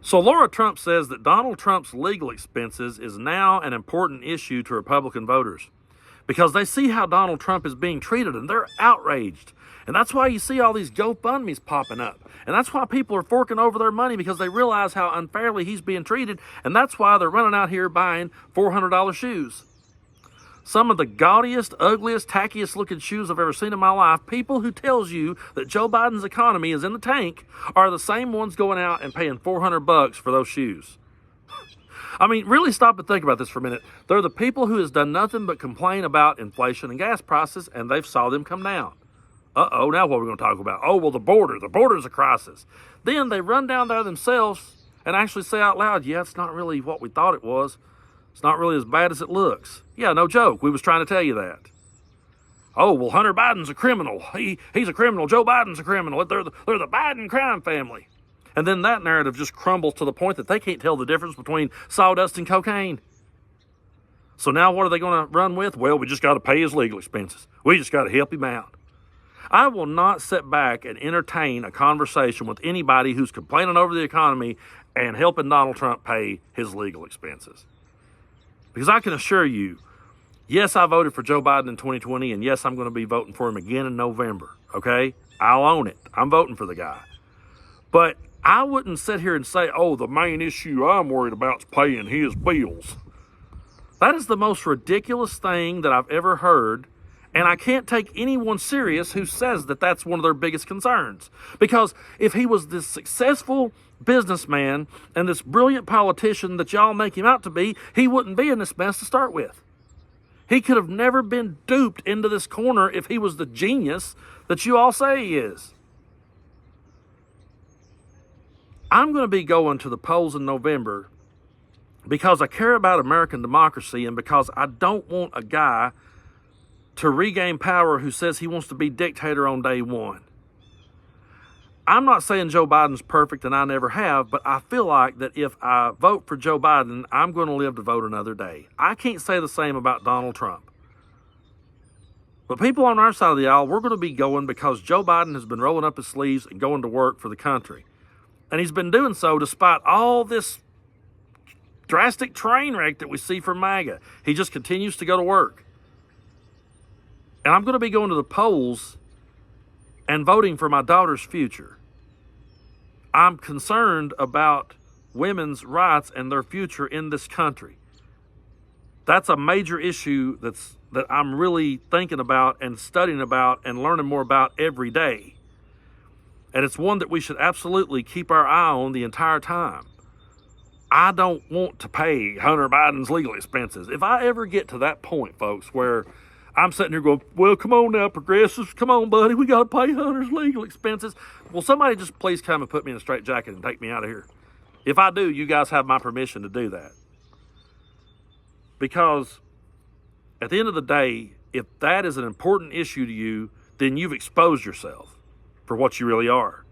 So Laura Trump says that Donald Trump's legal expenses is now an important issue to Republican voters because they see how Donald Trump is being treated and they're outraged. And that's why you see all these GoFundMes popping up. And that's why people are forking over their money because they realize how unfairly he's being treated. And that's why they're running out here buying $400 shoes. Some of the gaudiest, ugliest, tackiest looking shoes I've ever seen in my life. People who tells you that Joe Biden's economy is in the tank are the same ones going out and paying $400 for those shoes. I mean, really stop and think about this for a minute. They're the people who has done nothing but complain about inflation and gas prices, and they've saw them come down. Uh-oh, now what are we going to talk about? Oh, well, the border's a crisis. Then they run down there themselves and actually say out loud, yeah, it's not really what we thought it was. It's not really as bad as it looks. Yeah, no joke. We was trying to tell you that. Oh, well, Hunter Biden's a criminal. He's a criminal. Joe Biden's a criminal. They're the Biden crime family. And then that narrative just crumbles to the point that they can't tell the difference between sawdust and cocaine. So now what are they going to run with? Well, we just got to pay his legal expenses. We just got to help him out. I will not sit back and entertain a conversation with anybody who's complaining over the economy and helping Donald Trump pay his legal expenses. Because I can assure you, yes, I voted for Joe Biden in 2020, and yes, I'm going to be voting for him again in November, okay? I'll own it. I'm voting for the guy. But I wouldn't sit here and say, oh, the main issue I'm worried about is paying his bills. That is the most ridiculous thing that I've ever heard, and I can't take anyone serious who says that that's one of their biggest concerns. Because if he was this successful businessman and this brilliant politician that y'all make him out to be, he wouldn't be in this mess to start with. He could have never been duped into this corner if he was the genius that you all say he is. I'm going to be going to the polls in November because I care about American democracy and because I don't want a guy to regain power who says he wants to be dictator on day one. I'm not saying Joe Biden's perfect, and I never have, but I feel like that if I vote for Joe Biden, I'm going to live to vote another day. I can't say the same about Donald Trump. But people on our side of the aisle, we're going to be going because Joe Biden has been rolling up his sleeves and going to work for the country. And he's been doing so despite all this drastic train wreck that we see from MAGA. He just continues to go to work. And I'm going to be going to the polls and voting for my daughter's future. I'm concerned about women's rights and their future in this country. That's a major issue that I'm really thinking about and studying about and learning more about every day. And it's one that we should absolutely keep our eye on the entire time. I don't want to pay Hunter Biden's legal expenses. If I ever get to that point, folks, where I'm sitting here going, well, come on now, progressives. Come on, buddy. We got to pay Hunter's legal expenses. Will somebody just please come and put me in a straitjacket and take me out of here? If I do, you guys have my permission to do that. Because at the end of the day, if that is an important issue to you, then you've exposed yourself for what you really are.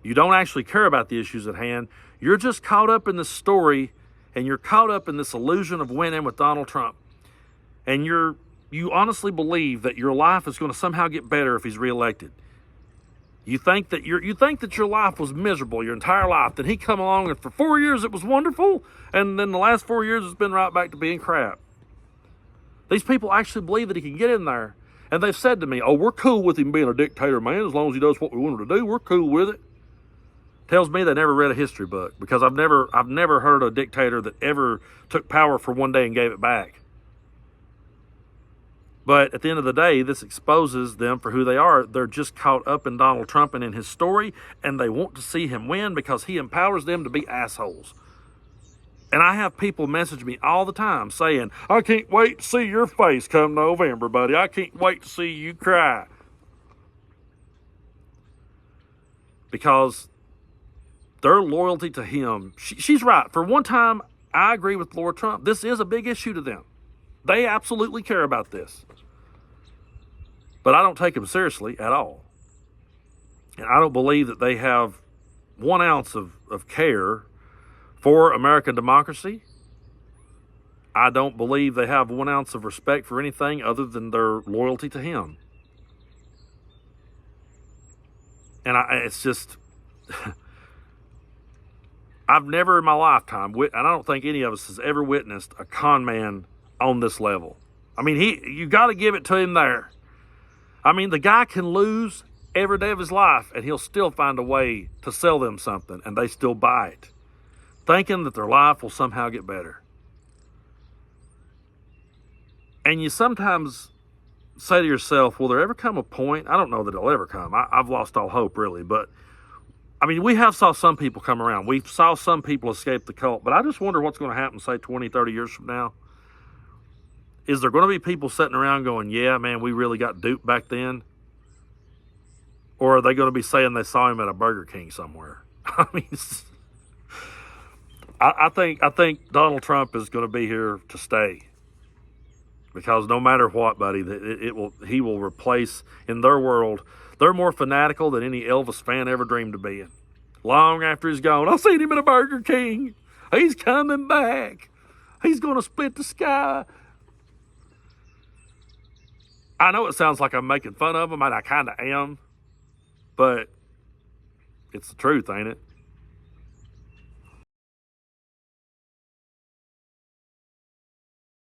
You don't actually care about the issues at hand. You're just caught up in this story, and you're caught up in this illusion of winning with Donald Trump. And you honestly believe that your life is going to somehow get better if he's reelected. You think that your life was miserable your entire life. Then he come along and for 4 years it was wonderful, and then the last 4 years it's been right back to being crap. These people actually believe that he can get in there, and they've said to me, "Oh, we're cool with him being a dictator, man. As long as he does what we want him to do, we're cool with it." Tells me they never read a history book, because I've never heard a dictator that ever took power for one day and gave it back. But at the end of the day, this exposes them for who they are. They're just caught up in Donald Trump and in his story, and they want to see him win because he empowers them to be assholes. And I have people message me all the time saying, "I can't wait to see your face come November, buddy. I can't wait to see you cry." Because their loyalty to him, she's right. For one time, I agree with Laura Trump. This is a big issue to them. They absolutely care about this. But I don't take them seriously at all. And I don't believe that they have 1 ounce of care for American democracy. I don't believe they have 1 ounce of respect for anything other than their loyalty to him. And it's just... I've never in my lifetime, and I don't think any of us has ever witnessed a con man on this level. I mean, you got to give it to him there. I mean, the guy can lose every day of his life, and he'll still find a way to sell them something, and they still buy it, thinking that their life will somehow get better. And you sometimes say to yourself, will there ever come a point? I don't know that it'll ever come. I've lost all hope, really. But, I mean, we have saw some people come around. We saw some people escape the cult. But I just wonder what's going to happen, say, 20, 30 years from now. Is there going to be people sitting around going, yeah, man, we really got duped back then? Or are they going to be saying they saw him at a Burger King somewhere? I mean, I think Donald Trump is going to be here to stay. Because no matter what, buddy, he will replace, in their world, they're more fanatical than any Elvis fan ever dreamed of being. Long after he's gone, I seen him at a Burger King. He's coming back. He's going to split the sky. I know it sounds like I'm making fun of him, and I kind of am. But it's the truth, ain't it?